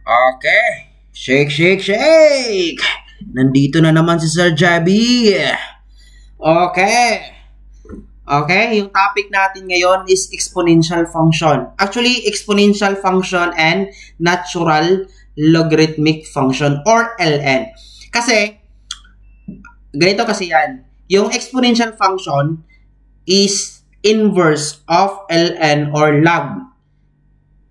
Okay. Shake, shake, shake. Nandito na naman si Sir Javi. Okay. Okay, yung topic natin ngayon is exponential function. Actually, exponential function and natural logarithmic function or LN. Kasi, ganito kasi yan. Yung exponential function is inverse of LN or log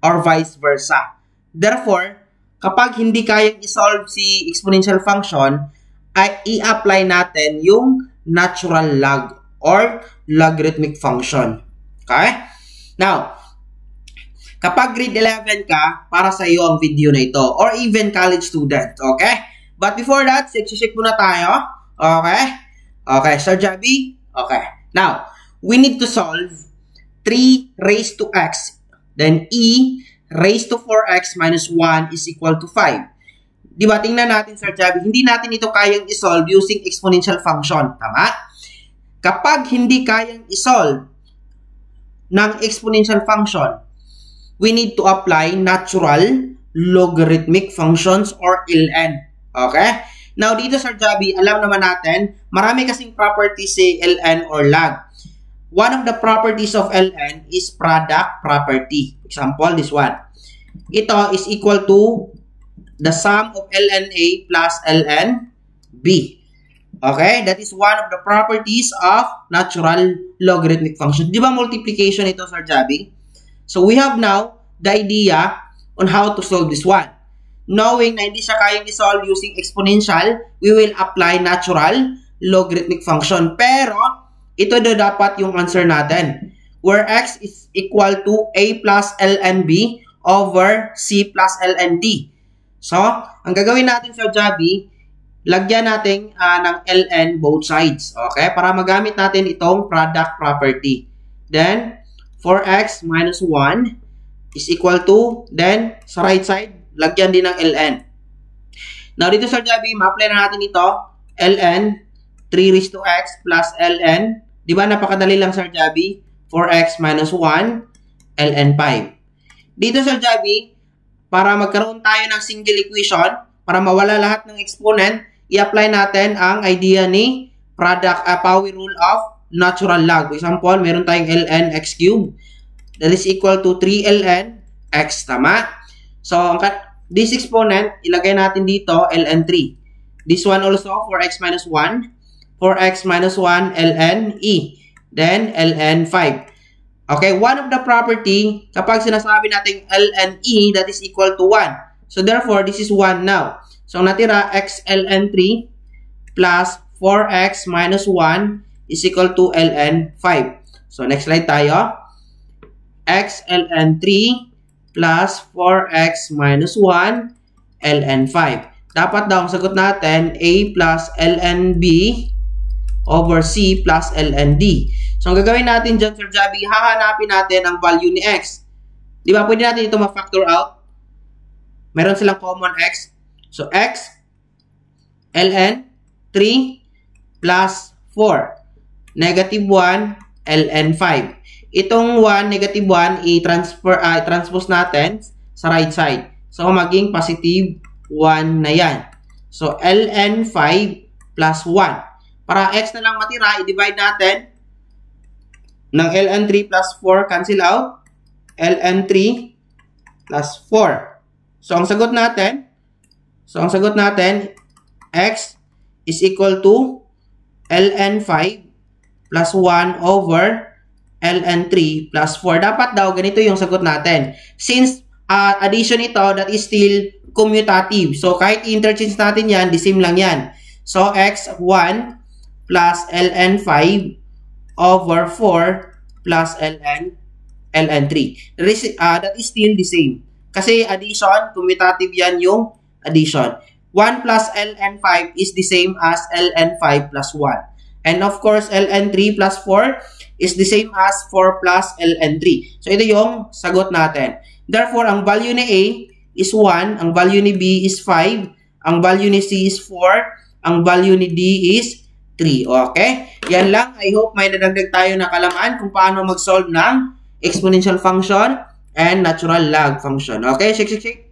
or vice versa. Therefore, kapag hindi kayang isolve si exponential function, ay i-apply natin yung natural log or logarithmic function. Okay? Now, kapag grade 11 ka, para sa iyo ang video na ito or even college student. Okay? But before that, check muna tayo. Okay? Okay, Sir Javi? Okay. Now, we need to solve 3 raised to x, then e raised to 4x minus 1 is equal to 5. Diba? Tingnan natin, Sir Javi, hindi natin ito kayang isolve using exponential function. Tama? Kapag hindi kayang isolve ng exponential function, we need to apply natural logarithmic functions or LN. Okay? Now, dito, Sir Javi, alam naman natin, marami kasing properties si LN or log. One of the properties of LN is product property. Example, this one. Ito is equal to the sum of LNA plus LNB. Okay? That is one of the properties of natural logarithmic function. Di ba multiplication ito, Sir Javi? So, we have now the idea on how to solve this one. Knowing na hindi siya kayang isolve using exponential, we will apply natural logarithmic function. Pero, ito dapat yung answer natin. Where x is equal to a plus lnb over c plus lnd. So, ang gagawin natin sa Javi, lagyan natin ng ln both sides. Okay? Para magamit natin itong product property. Then, 4x minus 1 is equal to, then, sa right side, lagyan din ng ln. Now, dito sa Javi, ma-apply na natin ito. ln 3 raised to x plus ln. Di ba napakadali lang, Sir Javi? 4x minus 1, ln 5. Dito, Sir Javi, para magkaroon tayo ng single equation, para mawala lahat ng exponent, i-apply natin ang idea ni product Power rule of natural log. For example, meron tayong ln x cubed. That is equal to 3 ln x. Tama? So, this exponent, ilagay natin dito, ln 3. This one also, 4x minus 1. 4x minus 1 ln e. Then, ln 5. Okay, one of the property, kapag sinasabi natin ln e, that is equal to 1. So, therefore, this is 1 now. So, ang natira, x ln 3 plus 4x minus 1 is equal to ln 5. So, next slide tayo. X ln 3 plus 4x minus 1 ln 5. Dapat daw ang sagot natin, a plus ln b over c plus ln d. So, ang gagawin natin dyan, Sir Javi, hahanapin natin ang value ni x. Di ba? Pwede natin ito ma-factor out. Meron silang common x. So, x ln 3 plus 4. Negative 1 ln 5. Itong 1, negative 1, i-transpose natin sa right side. So, maging positive 1 na yan. So, ln 5 plus 1. Para x na lang matira, i-divide natin ng ln 3 plus 4, cancel out. ln 3 plus 4. So, ang sagot natin, x is equal to ln 5 plus 1 over ln 3 plus 4. Dapat daw, ganito yung sagot natin. Since addition ito, that is still commutative. So, kahit interchange natin yan, the same lang yan. So, x1 plus ln 5 over 4 plus ln 3. That is still the same. Kasi addition, commutative yan yung addition. 1 plus ln 5 is the same as ln 5 plus 1. And of course, ln 3 plus 4 is the same as 4 plus ln 3. So, ito yung sagot natin. Therefore, ang value ni A is 1, ang value ni B is 5, ang value ni C is 4, ang value ni D is 3. Okay? Yan lang. I hope may nadagdag tayo na kalamaan kung paano mag-solve ng exponential function and natural log function. Okay? Shake, shake, shake.